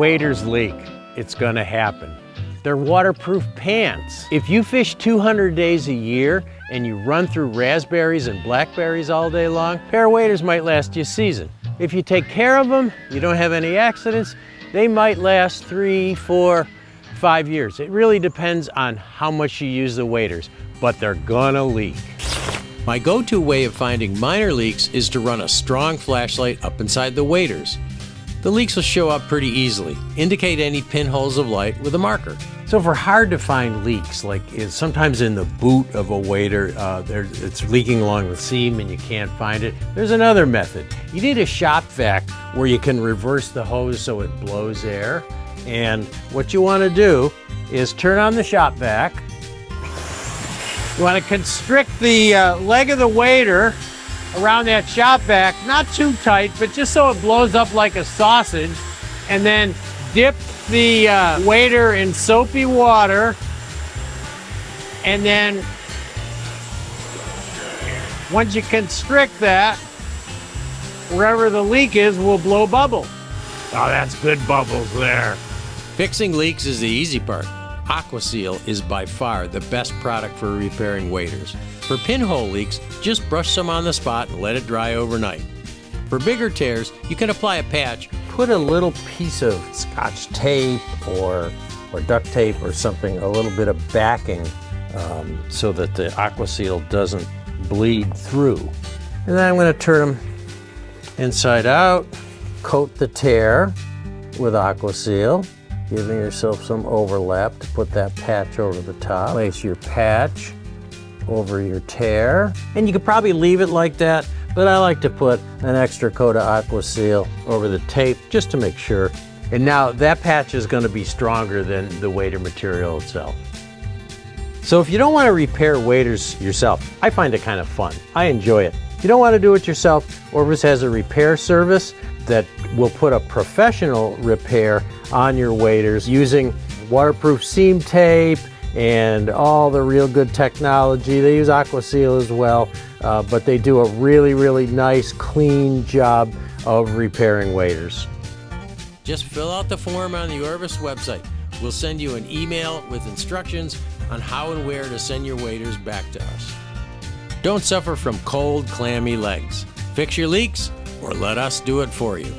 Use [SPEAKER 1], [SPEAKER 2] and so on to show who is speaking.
[SPEAKER 1] waders leak, it's gonna happen. They're waterproof pants. If you fish 200 days a year and you run through raspberries and blackberries all day long, a pair of waders might last you a season. If you take care of them, you don't have any accidents, they might last 3, 4, 5 years. It really depends on how much you use the waders, but they're gonna leak. My go-to way of finding minor leaks is to run a strong flashlight up inside the waders. The leaks will show up pretty easily. Indicate any pinholes of light with a marker. So for hard to find leaks, like sometimes in the boot of a wader, it's leaking along the seam and you can't find it, there's another method. You need a shop vac where you can reverse the hose so it blows air. And what you want to do is turn on the shop vac. You want to constrict the leg of the wader around that shop vac, not too tight, but just so it blows up like a sausage, and then dip the wader in soapy water, and then once you constrict that, wherever the leak is will blow bubbles. Oh, that's good bubbles there. Fixing leaks is the easy part. AquaSeal is by far the best product for repairing waders. For pinhole leaks, just brush some on the spot and let it dry overnight. For bigger tears, you can apply a patch. Put a little piece of Scotch tape or duct tape or something, a little bit of backing, so that the AquaSeal doesn't bleed through. And then I'm going to turn them inside out, coat the tear with AquaSeal, giving yourself some overlap to put that patch over the top. Place your patch over your tear. And you could probably leave it like that, but I like to put an extra coat of AquaSeal over the tape just to make sure. And now that patch is going to be stronger than the wader material itself. So if you don't want to repair waders yourself, I find it kind of fun. I enjoy it. If you don't want to do it yourself, Orbis has a repair service that will put a professional repair on your waders using waterproof seam tape and all the real good technology. They use AquaSeal as well, but they do a really, really nice, clean job of repairing waders. Just fill out the form on the Orbis website. We'll send you an email with instructions on how and where to send your waders back to us. Don't suffer from cold, clammy legs. Fix your leaks or let us do it for you.